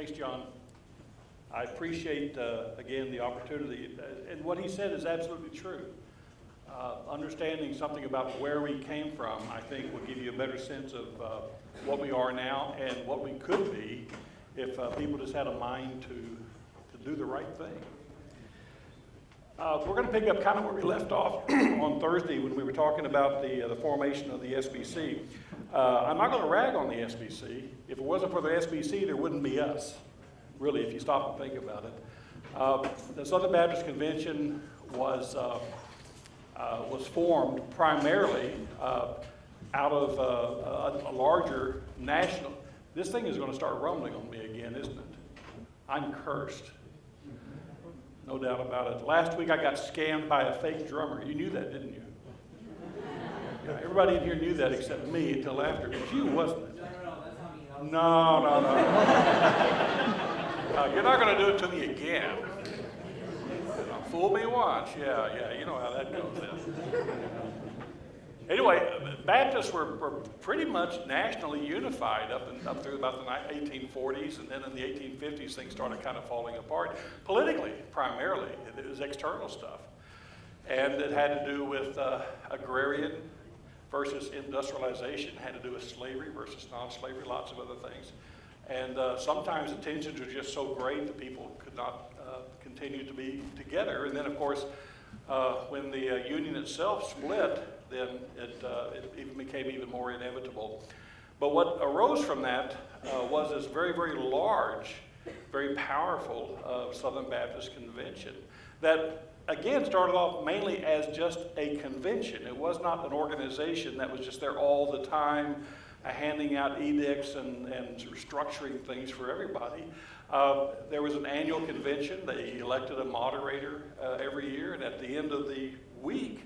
Thanks, John. I appreciate, again, the opportunity. And what he said is absolutely true. Understanding something about where we came from, I think, will give you a better sense of what we are now and what we could be if people just had a mind to do the right thing. We're going to pick up kind of where we left off on Thursday when we were talking about the formation of the SBC. I'm not going to rag on the SBC. If it wasn't for the SBC, there wouldn't be us, really, if you stop and think about it. The Southern Baptist Convention was formed primarily out of a larger national. This thing is going to start rumbling on me again, isn't it? I'm cursed. No doubt about it. Last week I got scammed by a fake drummer. You knew that, didn't you? Yeah, everybody in here knew that except me until after. It was you, wasn't it? No, no, no. You're not going to do it to me again. Fool me once. Yeah, you know how that goes then. Anyway, Baptists were pretty much nationally unified up through about the 1840s, and then in the 1850s things started kind of falling apart. Politically, primarily, it was external stuff. And it had to do with agrarian versus industrialization, it had to do with slavery versus non-slavery, lots of other things. And sometimes the tensions were just so great that people could not continue to be together. And then, of course, when the union itself split, then it even became even more inevitable. But what arose from that was this very, very large, very powerful Southern Baptist Convention that, again, started off mainly as just a convention. It was not an organization that was just there all the time, handing out edicts and structuring things for everybody. There was an annual convention. They elected a moderator every year, and at the end of the week,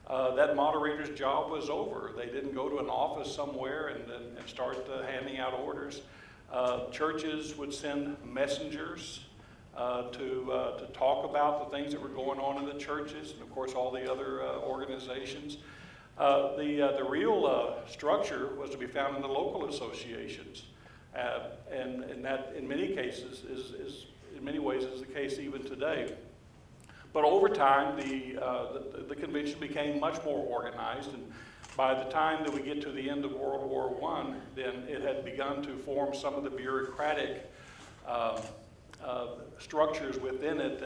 that moderator's job was over. They didn't go to an office somewhere and start handing out orders. Churches would send messengers to talk about the things that were going on in the churches, and of course all the other organizations. The real structure was to be found in the local associations, and that in many cases is in many ways is the case even today. But over time, the convention became much more organized, and by the time that we get to the end of World War I, then it had begun to form some of the bureaucratic structures within it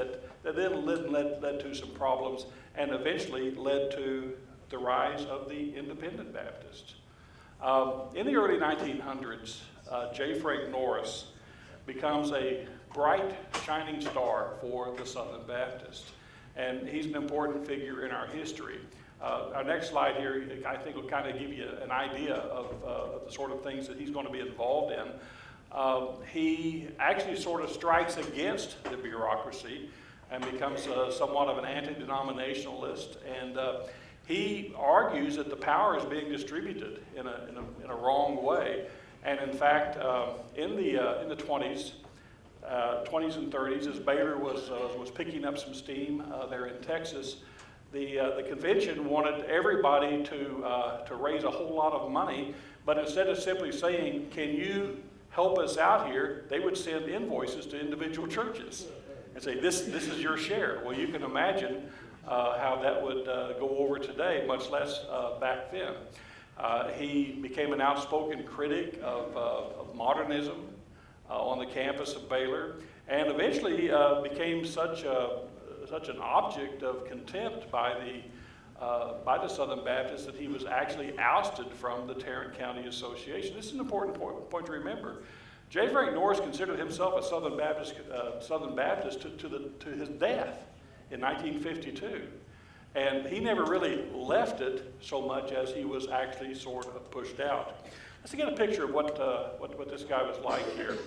that then led to some problems, and eventually led to the rise of the independent Baptists. In the early 1900s, J. Frank Norris becomes a bright, shining star for the Southern Baptist. And he's an important figure in our history. Our next slide here, I think, will kind of give you an idea of the sort of things that he's going to be involved in. He actually sort of strikes against the bureaucracy and becomes somewhat of an anti-denominationalist. And he argues that the power is being distributed in a wrong way. And in fact, in the 20s and 30s, as Baylor was picking up some steam there in Texas, the convention wanted everybody to raise a whole lot of money, but instead of simply saying, "Can you help us out here?" they would send invoices to individual churches and say, "This is your share." Well, you can imagine how that would go over today, much less back then. He became an outspoken critic of modernism on the campus of Baylor, and eventually became such an object of contempt by the Southern Baptists that he was actually ousted from the Tarrant County Association. This is an important point to remember. J. Frank Norris considered himself a Southern Baptist to his death in 1952. And he never really left it so much as he was actually sort of pushed out. Let's get a picture of what this guy was like here.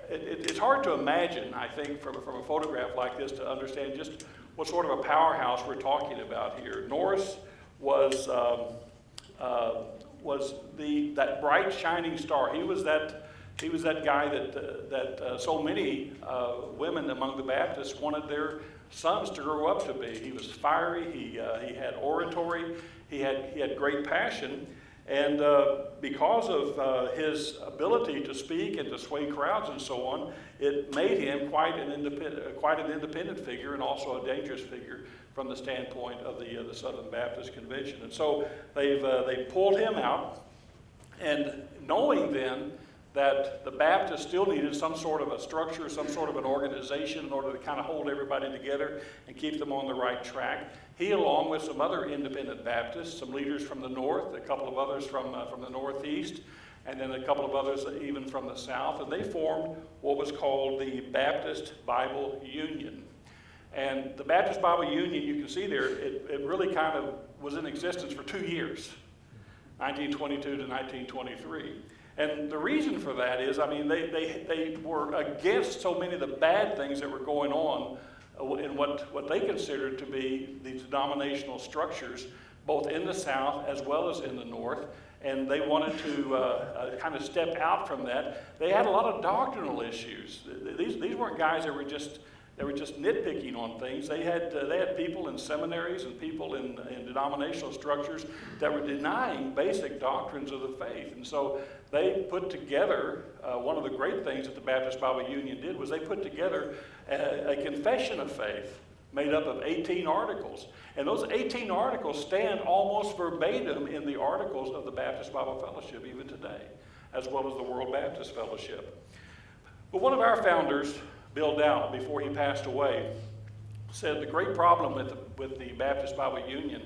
It's hard to imagine, I think, from a photograph like this to understand just what sort of a powerhouse we're talking about here. Norris was that bright shining star. He was that guy that so many women among the Baptists wanted their sons to grow up to be. He was fiery. He had oratory. He had great passion. And because of his ability to speak and to sway crowds and so on, it made him quite an independent figure, and also a dangerous figure from the standpoint of the Southern Baptist Convention. And so they pulled him out, and knowing then that the Baptists still needed some sort of a structure, some sort of an organization in order to kind of hold everybody together and keep them on the right track, he, along with some other independent Baptists, some leaders from the north, a couple of others from the northeast, and then a couple of others even from the south, and they formed what was called the Baptist Bible Union. And the Baptist Bible Union, you can see there, it really kind of was in existence for 2 years, 1922 to 1923. And the reason for that is, I mean, they were against so many of the bad things that were going on in what they considered to be these denominational structures, both in the South as well as in the North. And they wanted to kind of step out from that. They had a lot of doctrinal issues. These weren't guys that were just nitpicking on things. They had people in seminaries and people in denominational structures that were denying basic doctrines of the faith. And so they put together, one of the great things that the Baptist Bible Union did was they put together a confession of faith made up of 18 articles. And those 18 articles stand almost verbatim in the articles of the Baptist Bible Fellowship even today, as well as the World Baptist Fellowship. But one of our founders, Bill Dowd, before he passed away, said the great problem with the Baptist Bible Union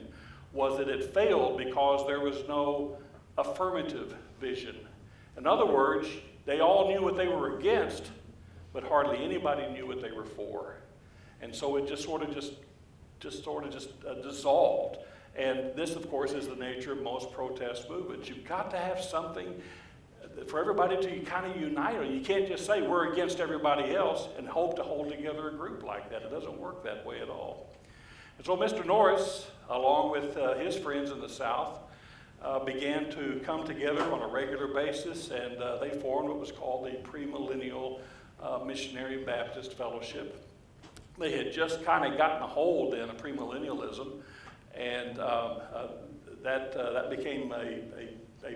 was that it failed because there was no affirmative vision. In other words, they all knew what they were against, but hardly anybody knew what they were for. And so it just sort of dissolved. And this, of course, is the nature of most protest movements. You've got to have something for everybody to kind of unite on. You can't just say we're against everybody else and hope to hold together a group like that. It doesn't work that way at all. And so Mr. Norris, along with his friends in the South, began to come together on a regular basis, and they formed what was called the Premillennial Missionary Baptist Fellowship. They had just kind of gotten a hold in of premillennialism, and that became a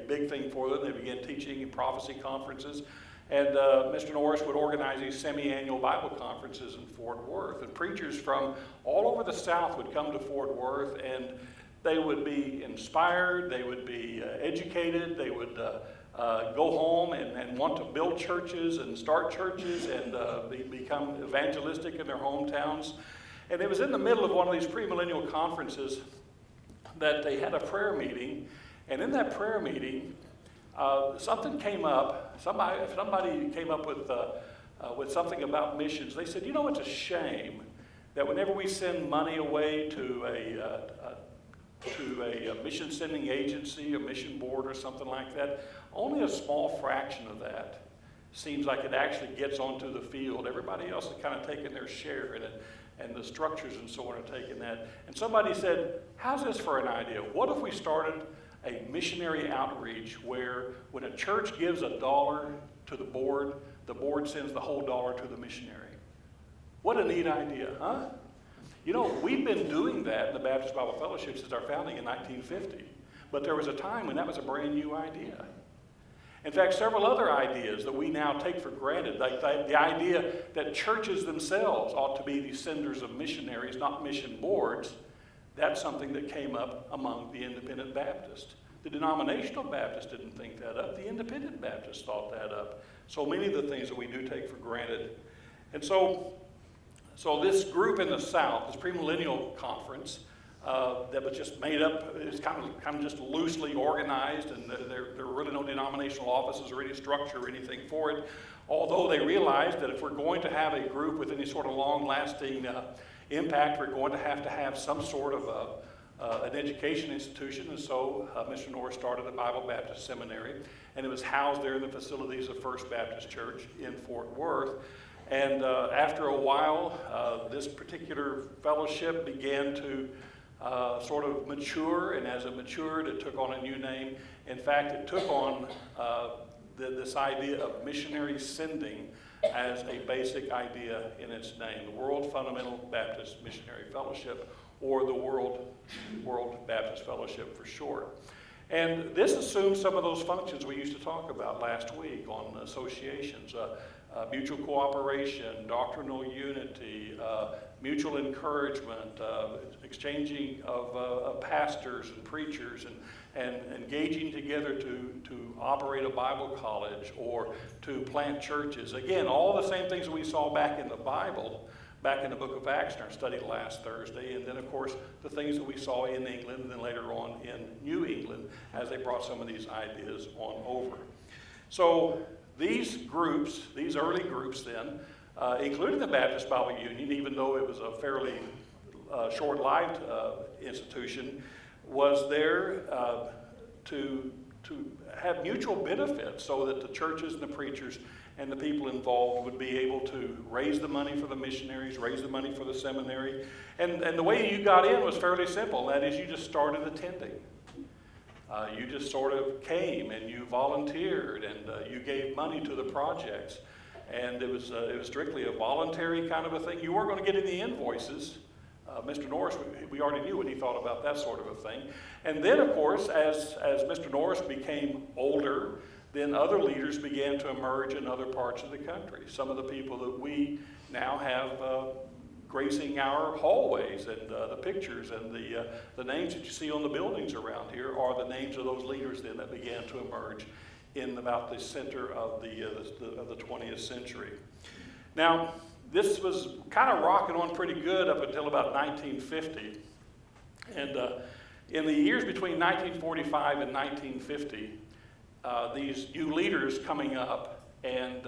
big thing for them. They began teaching in prophecy conferences, and Mr. Norris would organize these semi-annual Bible conferences in Fort Worth, and preachers from all over the South would come to Fort Worth, and they would be inspired, they would be educated, they would go home and want to build churches and start churches and become evangelistic in their hometowns. And it was in the middle of one of these premillennial conferences that they had a prayer meeting. And in that prayer meeting, something came up. Somebody came up with something about missions. They said, you know, it's a shame that whenever we send money away to a mission sending agency, a mission board or something like that, only a small fraction of that seems like it actually gets onto the field. Everybody else is kind of taking their share in it, and the structures and so on are taking that. And somebody said, how's this for an idea? What if we started a missionary outreach where when a church gives $1 to the board sends the whole dollar to the missionary? What a neat idea, huh? You know, we've been doing that in the Baptist Bible Fellowship since our founding in 1950. But there was a time when that was a brand new idea. In fact, several other ideas that we now take for granted, like the idea that churches themselves ought to be the senders of missionaries, not mission boards, that's something that came up among the independent Baptists. The denominational Baptists didn't think that up. The independent Baptists thought that up. So many of the things that we do take for granted. And so this group in the South, this premillennial conference, that was just made up, it's kind of just loosely organized, and there were really no denominational offices or any structure or anything for it. Although they realized that if we're going to have a group with any sort of long-lasting impact, we're going to have some sort of an education institution. And so Mr. Norris started the Bible Baptist Seminary, and it was housed there in the facilities of First Baptist Church in Fort Worth. And after a while, this particular fellowship began to sort of mature, and as it matured, it took on a new name. In fact, it took on this idea of missionary sending as a basic idea in its name, the World Fundamental Baptist Missionary Fellowship, or the World Baptist Fellowship for short. And this assumes some of those functions we used to talk about last week on associations, mutual cooperation, doctrinal unity, mutual encouragement, exchanging of pastors and preachers, and engaging together to operate a Bible college or to plant churches. Again, all the same things that we saw back in the Bible, back in the book of Acts in our study last Thursday, and then of course the things that we saw in England and then later on in New England as they brought some of these ideas on over. So these groups, these early groups then, including the Baptist Bible Union, even though it was a fairly short-lived institution, was there to have mutual benefits so that the churches and the preachers and the people involved would be able to raise the money for the missionaries, raise the money for the seminary. And the way you got in was fairly simple. That is, you just started attending. You just sort of came and you volunteered and you gave money to the projects. And it was strictly a voluntary kind of a thing. You weren't going to get any invoices. Mr. Norris, we already knew what he thought about that sort of a thing. And then, of course, as Mr. Norris became older, then other leaders began to emerge in other parts of the country. Some of the people that we now have gracing our hallways and the pictures and the names that you see on the buildings around here are the names of those leaders then that began to emerge in about the center of the 20th century. Now, this was kind of rocking on pretty good up until about 1950. And in the years between 1945 and 1950, these new leaders coming up and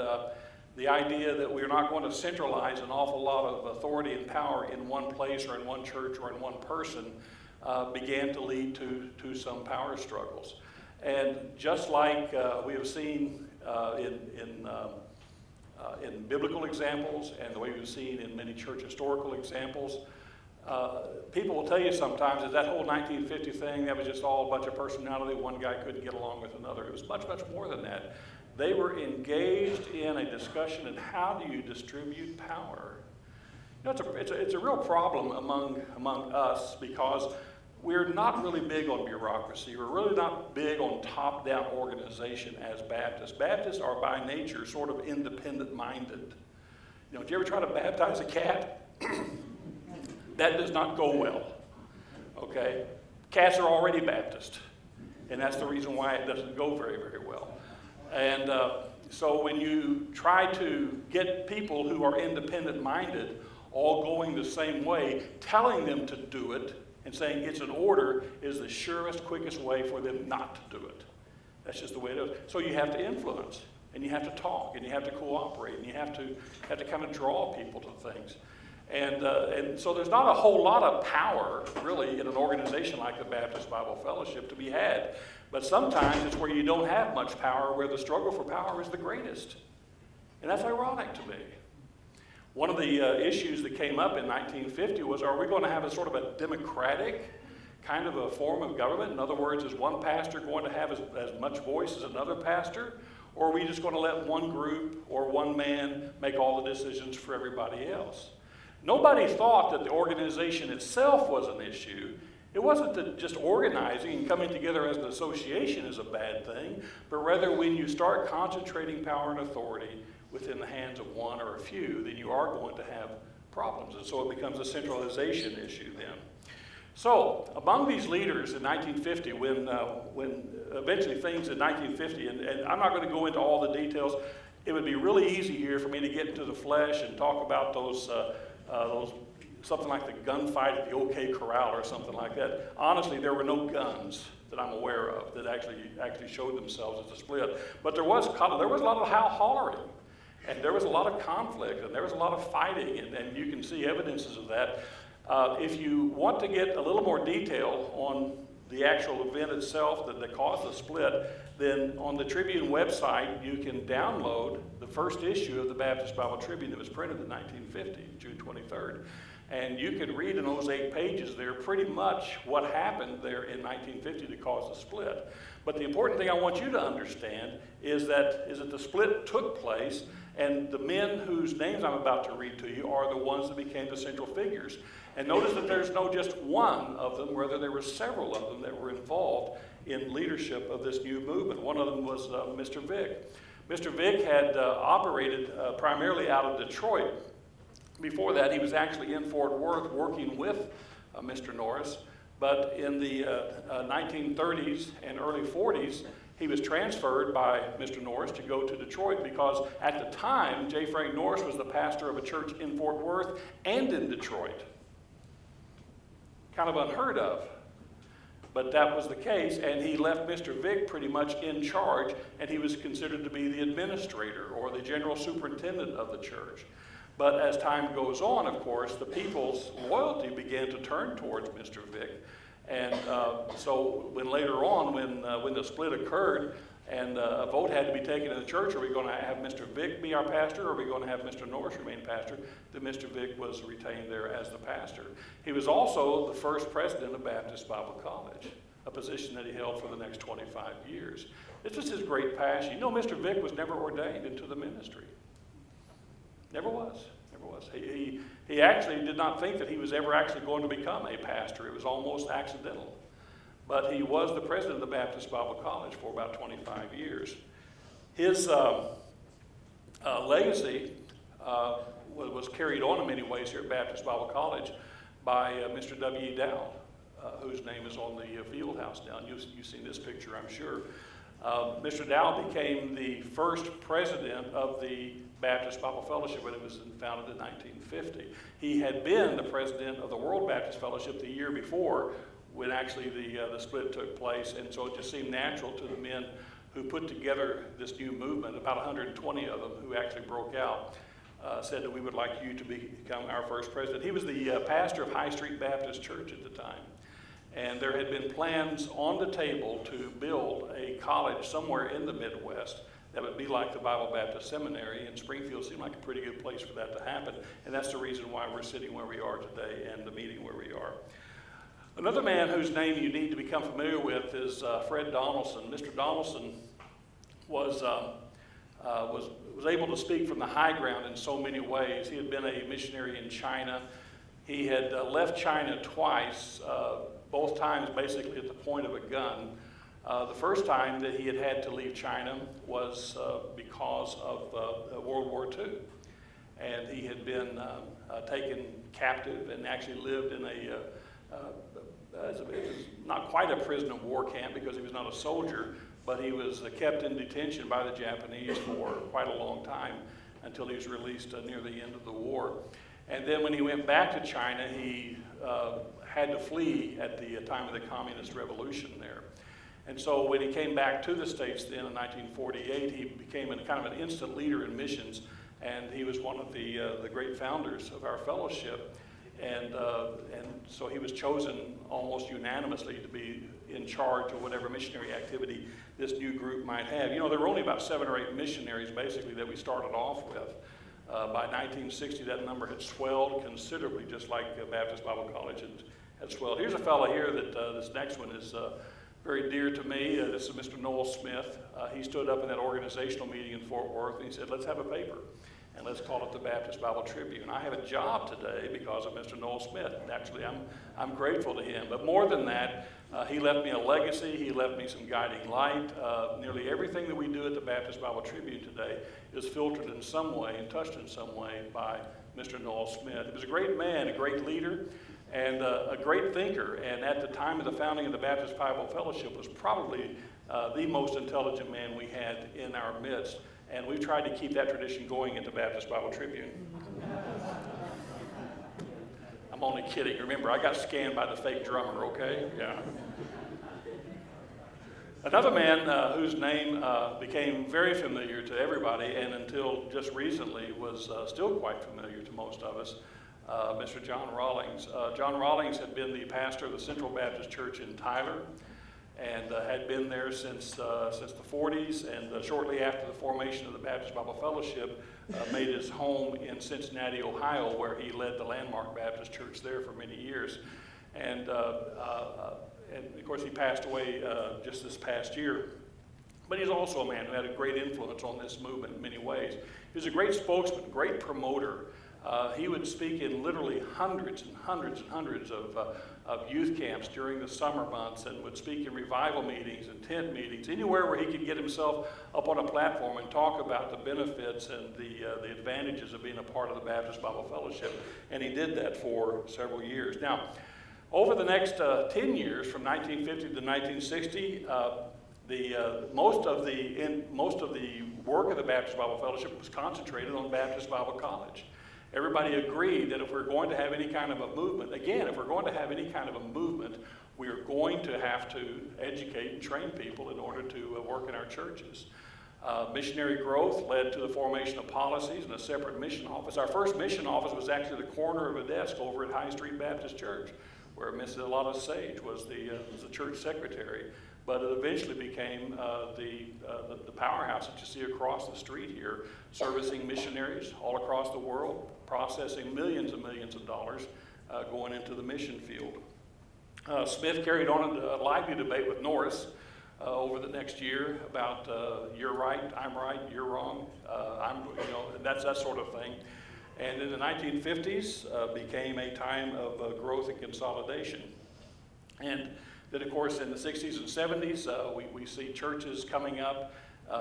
the idea that we're not going to centralize an awful lot of authority and power in one place or in one church or in one person began to lead to some power struggles. And just like we have seen in biblical examples and the way we've seen in many church historical examples, people will tell you sometimes that whole 1950 thing, that was just all a bunch of personality. One guy couldn't get along with another. It was much, much more than that. They were engaged in a discussion on how do you distribute power. You know, it's a real problem among us because we're not really big on bureaucracy. We're really not big on top-down organization as Baptists. Baptists are by nature sort of independent-minded. You know, did you ever try to baptize a cat? That does not go well, okay? Cats are already Baptist, and that's the reason why it doesn't go very, very well. And so when you try to get people who are independent-minded all going the same way, telling them to do it and saying it's an order is the surest, quickest way for them not to do it. That's just the way it is. So you have to influence, and you have to talk, and you have to cooperate, and you have to kind of draw people to things. And so there's not a whole lot of power, really, in an organization like the Baptist Bible Fellowship to be had. But sometimes it's where you don't have much power, where the struggle for power is the greatest. And that's ironic to me. One of the issues that came up in 1950 was, are we going to have a sort of a democratic kind of a form of government? In other words, is one pastor going to have as much voice as another pastor? Or are we just going to let one group or one man make all the decisions for everybody else? Nobody thought that the organization itself was an issue. It wasn't that just organizing and coming together as an association is a bad thing, but rather when you start concentrating power and authority within the hands of one or a few, then you are going to have problems. And so it becomes a centralization issue then. So among these leaders in 1950, when eventually things in 1950, and I'm not going to go into all the details, it would be really easy here for me to get into the flesh and talk about those something like the gunfight at the OK Corral or something like that. Honestly, there were no guns that I'm aware of that actually showed themselves as a split. But there was a lot of hollering, and there was a lot of conflict, and there was a lot of fighting, and you can see evidences of that. If you want to get a little more detail on the actual event itself that caused the split, then on the Tribune website, you can download the first issue of the Baptist Bible Tribune that was printed in 1950, June 23rd. And you can read in those 8 pages there pretty much what happened there in 1950 to cause the split. But the important thing I want you to understand is that the split took place, And the men whose names I'm about to read to you are the ones that became the central figures. And notice that there's no just one of them, rather there were several of them that were involved in leadership of this new movement. One of them was Mr. Vick. Mr. Vick had operated primarily out of Detroit. Before that, he was actually in Fort Worth working with Mr. Norris. But in the 1930s and early 40s, he was transferred by Mr. Norris to go to Detroit because at the time, J. Frank Norris was the pastor of a church in Fort Worth and in Detroit. Kind of unheard of. But that was the case, and he left Mr. Vick pretty much in charge, and he was considered to be the administrator or the general superintendent of the church. But as time goes on, of course, the people's loyalty began to turn towards Mr. Vick. And so when later on, when the split occurred and a vote had to be taken in the church, are we going to have Mr. Vick be our pastor, or are we going to have Mr. Norris remain pastor? Then Mr. Vick was retained there as the pastor. He was also the first president of Baptist Bible College, a position that he held for the next 25 years. This was his great passion. You know, Mr. Vick was never ordained into the ministry. Never was. Never was. He actually did not think that he was ever actually going to become a pastor. It was almost accidental. But he was the president of the Baptist Bible College for about 25 years. His legacy was carried on in many ways here at Baptist Bible College by Mr. W. Dowd, whose name is on the field house down. You've seen this picture, I'm sure. Mr. Dowd became the first president of the Baptist Bible Fellowship when it was founded in 1950. He had been the president of the World Baptist Fellowship the year before when actually the split took place, and so it just seemed natural to the men who put together this new movement, about 120 of them who actually broke out, said that we would like you to become our first president. He was the pastor of High Street Baptist Church at the time. And there had been plans on the table to build a college somewhere in the Midwest that would be like the Bible Baptist Seminary, and Springfield seemed like a pretty good place for that to happen. And that's the reason why we're sitting where we are today and the meeting where we are. Another man whose name you need to become familiar with is Fred Donaldson. Mr. Donaldson was able to speak from the high ground in so many ways. He had been a missionary in China. He had left China twice, both times basically at the point of a gun. The first time that he had to leave China was because of World War II. And he had been taken captive and actually lived in not quite a prisoner of war camp because he was not a soldier, but he was kept in detention by the Japanese for quite a long time until he was released near the end of the war. And then when he went back to China, he had to flee at the time of the Communist Revolution there. And so when he came back to the States then in 1948, he became kind of an instant leader in missions, and he was one of the great founders of our fellowship. And so he was chosen almost unanimously to be in charge of whatever missionary activity this new group might have. You know, there were only about 7 or 8 missionaries basically that we started off with. By 1960, that number had swelled considerably, just like Baptist Bible College had swelled. Here's a fellow here that this next one is very dear to me. This is Mr. Noel Smith. He stood up in that organizational meeting in Fort Worth, and he said, let's have a paper, and let's call it the Baptist Bible Tribune. I have a job today because of Mr. Noel Smith. Actually, I'm grateful to him. But more than that, he left me a legacy. He left me some guiding light. Nearly everything that we do at the Baptist Bible Tribune today is filtered in some way and touched in some way by Mr. Noel Smith. He was a great man, a great leader, and a great thinker. And at the time of the founding of the Baptist Bible Fellowship was probably the most intelligent man we had in our midst. And we've tried to keep that tradition going at the Baptist Bible Tribune. I'm only kidding. Remember, I got scanned by the fake drummer, okay? Yeah. Another man whose name became very familiar to everybody and until just recently was still quite familiar to most of us, Mr. John Rawlings. John Rawlings had been the pastor of the Central Baptist Church in Tyler and had been there since the 40s, and shortly after the formation of the Baptist Bible Fellowship, made his home in Cincinnati, Ohio, where he led the Landmark Baptist Church there for many years. And of course, he passed away just this past year. But he's also a man who had a great influence on this movement in many ways. He was a great spokesman, great promoter. He would speak in literally hundreds and hundreds and hundreds of youth camps during the summer months, and would speak in revival meetings and tent meetings, anywhere where he could get himself up on a platform and talk about the benefits and the advantages of being a part of the Baptist Bible Fellowship. And he did that for several years. Now, over the next 10 years, from 1950 to 1960, most of the work of the Baptist Bible Fellowship was concentrated on Baptist Bible College. Everybody agreed that if we're going to have any kind of a movement, again, if we're going to have any kind of a movement, we are going to have to educate and train people in order to work in our churches. Missionary growth led to the formation of policies and a separate mission office. Our first mission office was actually the corner of a desk over at High Street Baptist Church, where Mrs. Lotta Sage was the church secretary. But it eventually became the powerhouse that you see across the street here, servicing missionaries all across the world, processing millions and millions of dollars going into the mission field. Smith carried on a lively debate with Norris over the next year about you're right, I'm right, you're wrong, that's that sort of thing. And in the 1950s became a time of growth and consolidation. And then, of course, in the 60s and 70s, we see churches coming up.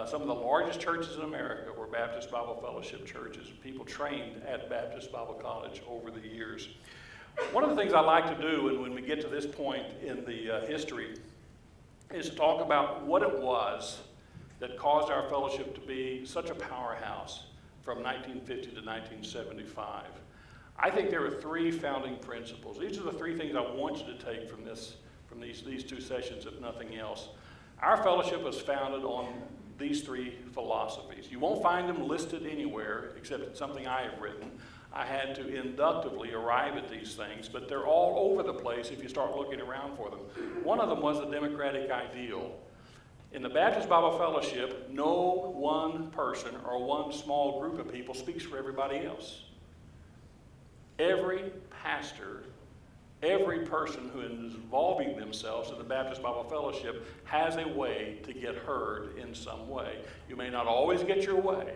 Some of the largest churches in America were Baptist Bible Fellowship churches, people trained at Baptist Bible College over the years. One of the things I like to do when we get to this point in the history is to talk about what it was that caused our fellowship to be such a powerhouse from 1950 to 1975. I think there are three founding principles. These are the three things I want you to take from these two sessions, if nothing else. Our fellowship was founded on these three philosophies. You won't find them listed anywhere except in something I have written. I had to inductively arrive at these things, but they're all over the place if you start looking around for them. One of them was the democratic ideal. In the Baptist Bible Fellowship, no one person or one small group of people speaks for everybody else. Every pastor, every person who is involving themselves in the Baptist Bible Fellowship has a way to get heard in some way. You may not always get your way,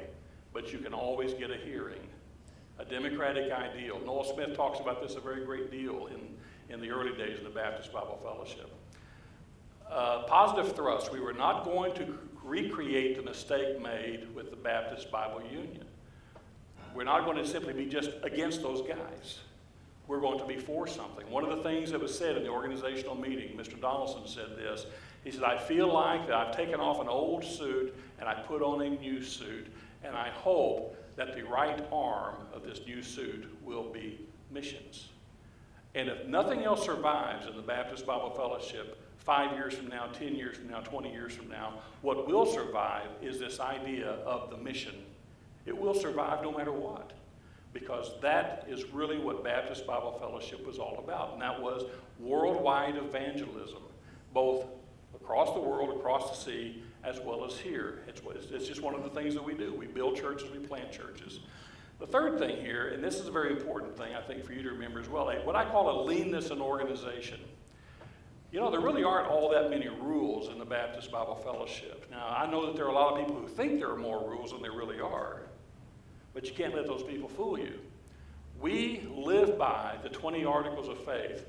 but you can always get a hearing. A democratic ideal. Noel Smith talks about this a very great deal in the early days of the Baptist Bible Fellowship. Positive thrust. We were not going to recreate the mistake made with the Baptist Bible Union. We're not going to simply be just against those guys. We're going to be for something. One of the things that was said in the organizational meeting, Mr. Donaldson said this. He said, I feel like that I've taken off an old suit and I put on a new suit, and I hope that the right arm of this new suit will be missions. And if nothing else survives in the Baptist Bible Fellowship 5 years from now, 10 years from now, 20 years from now, what will survive is this idea of the mission. It will survive no matter what, because that is really what Baptist Bible Fellowship was all about, and that was worldwide evangelism, both across the world, across the sea, as well as here. It's just one of the things that we do. We build churches, we plant churches. The third thing here, and this is a very important thing I think for you to remember as well, what I call a leanness in organization. You know, there really aren't all that many rules in the Baptist Bible Fellowship. Now, I know that there are a lot of people who think there are more rules than there really are, but you can't let those people fool you. We live by the 20 Articles of Faith.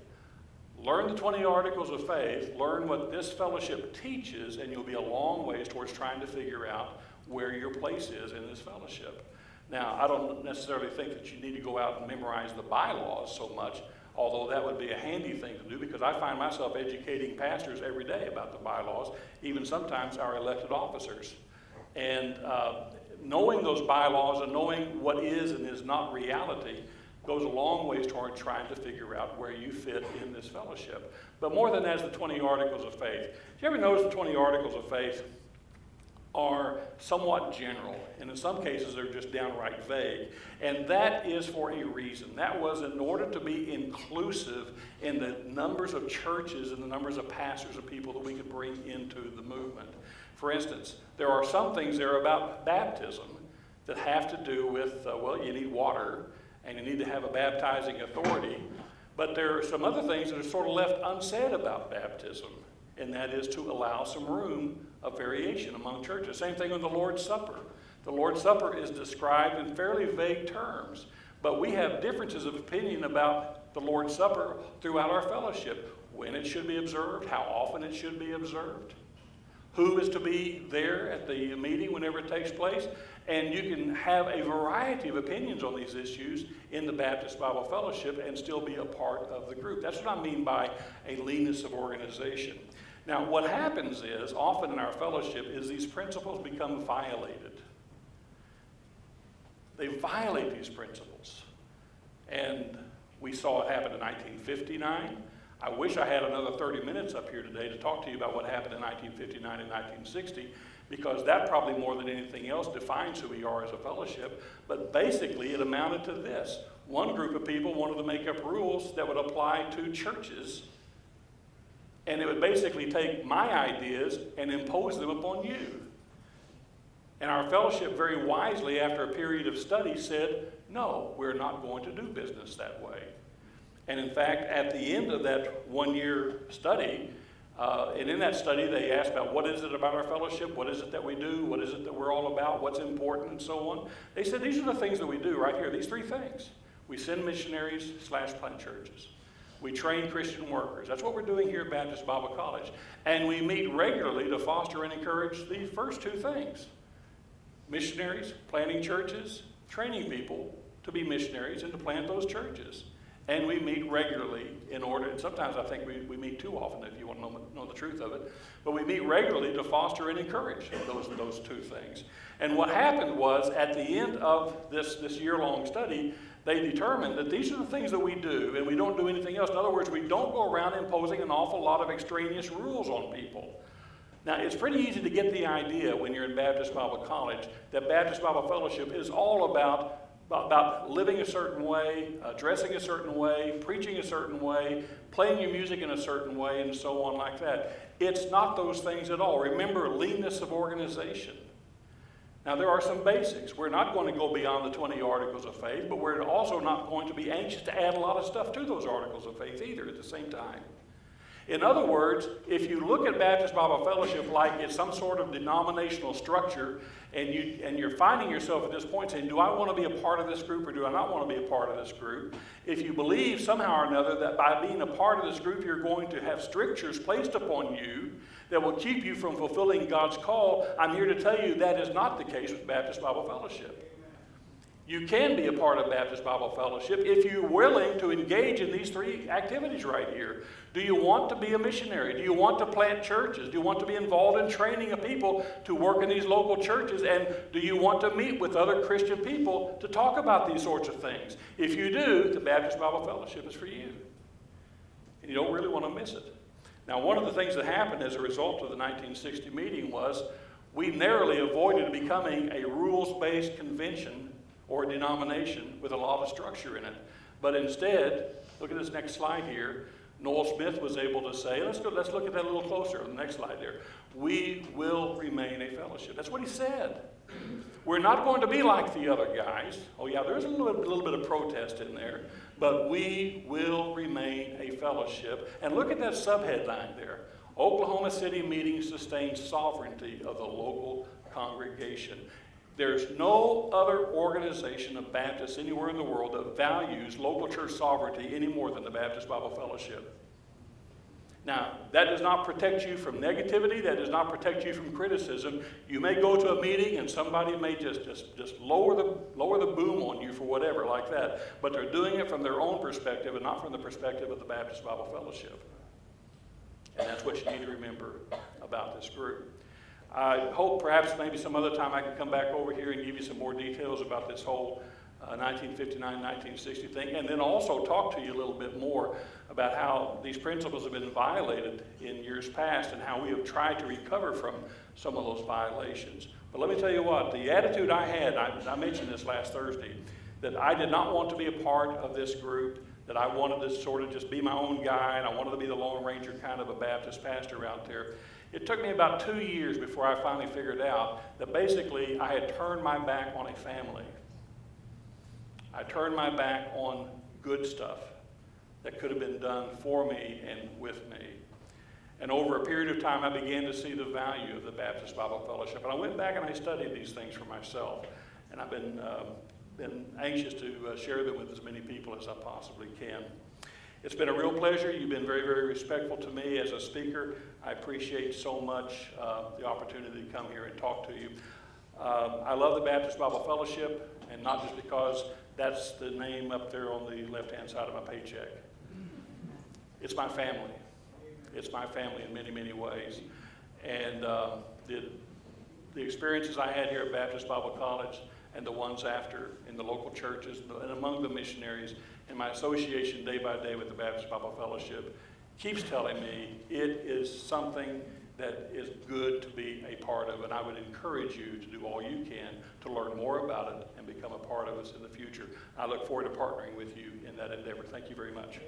Learn the 20 Articles of Faith, learn what this fellowship teaches, and you'll be a long ways towards trying to figure out where your place is in this fellowship. Now, I don't necessarily think that you need to go out and memorize the bylaws so much, although that would be a handy thing to do, because I find myself educating pastors every day about the bylaws, even sometimes our elected officers. And knowing those bylaws and knowing what is and is not reality goes a long ways toward trying to figure out where you fit in this fellowship. But more than that is the 20 Articles of Faith. Did you ever notice the 20 Articles of Faith are somewhat general, and in some cases they're just downright vague? And that is for a reason. That was in order to be inclusive in the numbers of churches and the numbers of pastors and people that we could bring into the movement. For instance, there are some things there about baptism that have to do with, you need water, and you need to have a baptizing authority. But there are some other things that are sort of left unsaid about baptism. and that is to allow some room of variation among churches. Same thing on the Lord's Supper. The Lord's Supper is described in fairly vague terms, but we have differences of opinion about the Lord's Supper throughout our fellowship. When it should be observed, how often it should be observed, who is to be there at the meeting whenever it takes place. And you can have a variety of opinions on these issues in the Baptist Bible Fellowship and still be a part of the group. That's what I mean by a leanness of organization. Now, what happens is, often in our fellowship, is these principles become violated. They violate these principles. And we saw it happen in 1959. I wish I had another 30 minutes up here today to talk to you about what happened in 1959 and 1960, because that probably more than anything else defines who we are as a fellowship. But basically it amounted to this. One group of people wanted to make up rules that would apply to churches, and it would basically take my ideas and impose them upon you. And our fellowship very wisely, after a period of study, said, no, we're not going to do business that way. And in fact, at the end of that one-year study, and in that study they asked about what is it about our fellowship, what is it that we do, what is it that we're all about, what's important, and so on. They said these are the things that we do right here, these three things. We send missionaries / plant churches. We train Christian workers. That's what we're doing here at Baptist Bible College. And we meet regularly to foster and encourage the first two things. Missionaries, planting churches, training people to be missionaries and to plant those churches. And we meet regularly in order, and sometimes I think we meet too often if you want to know the truth of it, but we meet regularly to foster and encourage those two things. And what happened was, at the end of this year-long study, they determined that these are the things that we do, and we don't do anything else. In other words, we don't go around imposing an awful lot of extraneous rules on people. Now, it's pretty easy to get the idea when you're in Baptist Bible College that Baptist Bible Fellowship is all about living a certain way, dressing a certain way, preaching a certain way, playing your music in a certain way, and so on like that. It's not those things at all. Remember, leanness of organization. Now, there are some basics. We're not going to go beyond the 20 articles of faith, but we're also not going to be anxious to add a lot of stuff to those articles of faith either at the same time. In other words, if you look at Baptist Bible Fellowship like it's some sort of denominational structure, and you're finding yourself at this point saying, do I want to be a part of this group or do I not want to be a part of this group? If you believe somehow or another that by being a part of this group you're going to have strictures placed upon you that will keep you from fulfilling God's call, I'm here to tell you that is not the case with Baptist Bible Fellowship. You can be a part of Baptist Bible Fellowship if you're willing to engage in these three activities right here. Do you want to be a missionary? Do you want to plant churches? Do you want to be involved in training of people to work in these local churches? And do you want to meet with other Christian people to talk about these sorts of things? If you do, the Baptist Bible Fellowship is for you. And you don't really want to miss it. Now, one of the things that happened as a result of the 1960 meeting was we narrowly avoided becoming a rules-based convention or a denomination with a lot of structure in it. But instead, look at this next slide here, Noel Smith was able to say, let's look at that a little closer on the next slide there. We will remain a fellowship. That's what he said. We're not going to be like the other guys. Oh yeah, there's a little bit of protest in there, but we will remain a fellowship. And look at that subheadline there. Oklahoma City meeting sustains sovereignty of the local congregation. There's no other organization of Baptists anywhere in the world that values local church sovereignty any more than the Baptist Bible Fellowship. Now, that does not protect you from negativity. That does not protect you from criticism. You may go to a meeting and somebody may just lower the boom on you for whatever like that. But they're doing it from their own perspective and not from the perspective of the Baptist Bible Fellowship. And that's what you need to remember about this group. I hope perhaps maybe some other time I can come back over here and give you some more details about this whole 1959-1960 thing, and then also talk to you a little bit more about how these principles have been violated in years past and how we have tried to recover from some of those violations. But let me tell you what, the attitude I had, I mentioned this last Thursday, that I did not want to be a part of this group, that I wanted to sort of just be my own guy, and I wanted to be the Lone Ranger kind of a Baptist pastor out there. It took me about 2 years before I finally figured out that basically I had turned my back on a family. I turned my back on good stuff that could have been done for me and with me. And over a period of time, I began to see the value of the Baptist Bible Fellowship. And I went back and I studied these things for myself. And I've been anxious to share them with as many people as I possibly can. It's been a real pleasure. You've been very, very respectful to me as a speaker. I appreciate so much the opportunity to come here and talk to you. I love the Baptist Bible Fellowship, and not just because that's the name up there on the left-hand side of my paycheck. It's my family. It's my family in many, many ways. And the experiences I had here at Baptist Bible College and the ones after in the local churches and among the missionaries and my association day by day with the Baptist Bible Fellowship keeps telling me it is something that is good to be a part of. And I would encourage you to do all you can to learn more about it and become a part of us in the future. I look forward to partnering with you in that endeavor. Thank you very much.